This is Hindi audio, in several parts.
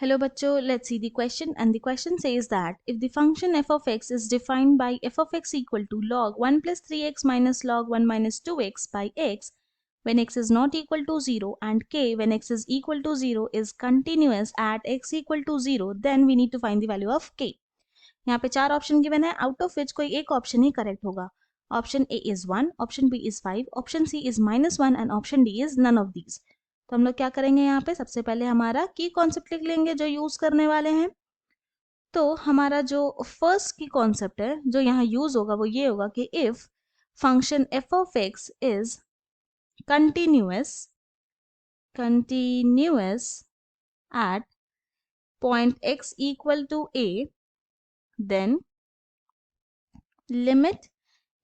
Hello bachcho, let's see the question, and the question says that if the function f of x is defined by f of x equal to log 1 plus 3x minus log 1 minus 2x by x when x is not equal to 0 and k when x is equal to 0 is continuous at x equal to 0, then we need to find the value of k. यहाँ पे 4 ऑप्शन गिवन है, आउट ऑफ विच कोई एक ऑप्शन ही करेक्ट होगा. Option A is 1, option B is 5, option C is -1 and option D is none of these. तो हम लोग क्या करेंगे, यहाँ पे सबसे पहले हमारा की कॉन्सेप्ट लिख लेंगे जो यूज करने वाले हैं. तो हमारा जो फर्स्ट की कॉन्सेप्ट है जो यहाँ यूज होगा वो ये होगा कि if function F of x is continuous at point x equal to a, then limit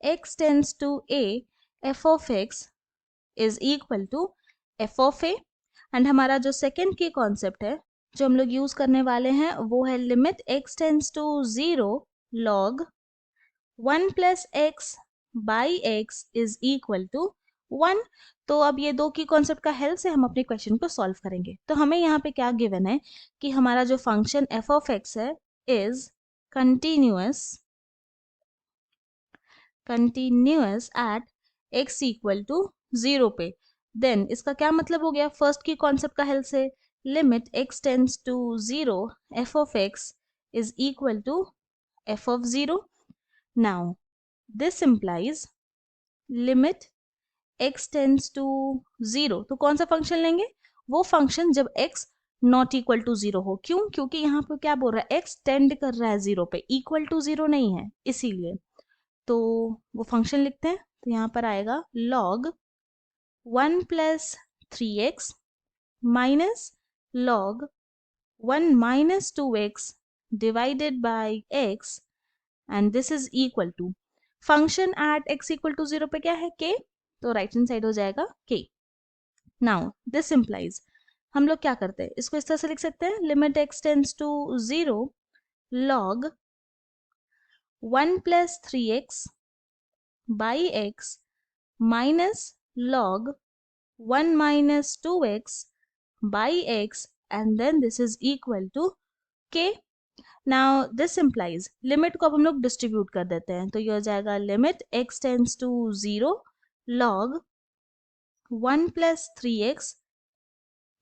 x tends to a f of x is equal to f of a. And हमारा जो सेकेंड की कॉन्सेप्ट है जो हम लोग यूज करने वाले हैं वो है limit x tends to 0 log 1 plus x by x is equal to 1. तो अब ये दो की कॉन्सेप्ट का हेल्प से हम अपने क्वेश्चन को सॉल्व करेंगे. तो हमें यहाँ पे क्या गिवन है कि हमारा जो फंक्शन f ऑफ x है is continuous at x equal to 0 पे. देन इसका क्या मतलब हो गया, फर्स्ट की कॉन्सेप्ट का हेल्प से limit x tends to 0 f of x is equal to f of 0. Now this implies limit x tends to 0. तो कौन सा फंक्शन लेंगे, वो फंक्शन जब x नॉट इक्वल टू 0 हो. क्यों, क्योंकि यहाँ पे क्या बोल रहा है, x टेंड कर रहा है 0 पे, इक्वल टू 0 नहीं है, इसीलिए. तो वो फंक्शन लिखते हैं. तो यहाँ पर आएगा log 1 plus 3x minus log 1 minus 2x divided by x and this is equal to function at x equal to 0 पे क्या है, k. तो राइट हैंड साइड हो जाएगा k. नाउ दिस इम्प्लाइज हम लोग क्या करते हैं, इसको इस तरह से लिख सकते हैं limit x tends to 0 log 1 plus 3x by x minus log 1 minus 2x by x and then this is equal to k. Now this implies limit को अब हम लोग डिस्ट्रीब्यूट कर देते हैं. तो ये हो जाएगा limit x tends to 0 log 1 plus 3x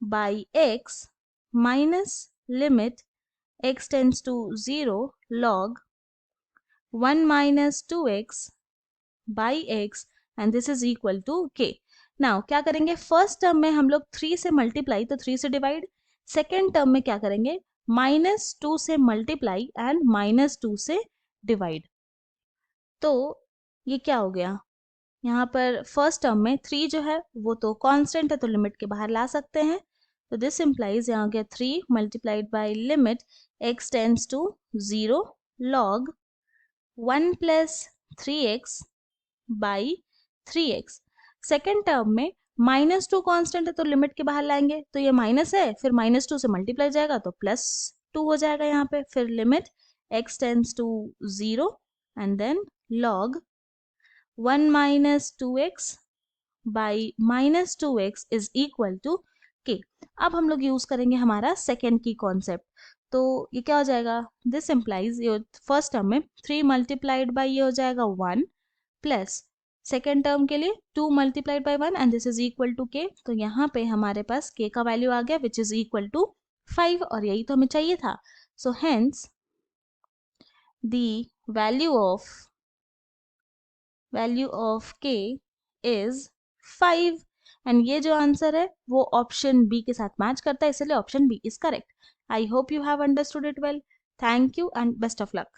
by x minus limit x tends to 0 log 1 minus 2x by x and this is equal to k. Now क्या करेंगे, फर्स्ट टर्म में हम लोग 3 से मल्टीप्लाई तो 3 से डिवाइड. सेकेंड टर्म में क्या करेंगे, -2 से मल्टीप्लाई एंड -2 से डिवाइड. तो ये क्या हो गया, यहाँ पर फर्स्ट टर्म में 3 जो है वो तो कांस्टेंट है तो लिमिट के बाहर ला सकते हैं. तो दिस इम्प्लाइज यहाँ गया 3 multiplied by limit x tends to 0 log 1 plus 3x by 3x. Second term में -2 कांस्टेंट है तो लिमिट के बाहर लाएंगे. तो ये माइनस है, फिर -2 से मल्टीप्लाई जाएगा तो +2 हो जाएगा यहाँ पे. फिर limit x tends to 0 and then log 1 minus 2x by -2x is equal to k. अब हम लोग यूज करेंगे हमारा सेकेंड की कॉन्सेप्ट. तो ये क्या हो जाएगा, दिस इम्प्लाइज ये फर्स्ट टर्म में 3 मल्टीप्लाइड बाई ये हो जाएगा 1 प्लस सेकेंड टर्म के लिए 2 multiplied by 1 and this is equal to k. तो यहाँ पे हमारे पास k का वैल्यू आ गया विच इज इक्वल टू 5 और यही तो हमें चाहिए था. So hence the value of k is 5 and ये जो आंसर है वो ऑप्शन बी के साथ मैच करता है, इसलिए option B is correct. I hope you have understood it well. Thank you and best of luck.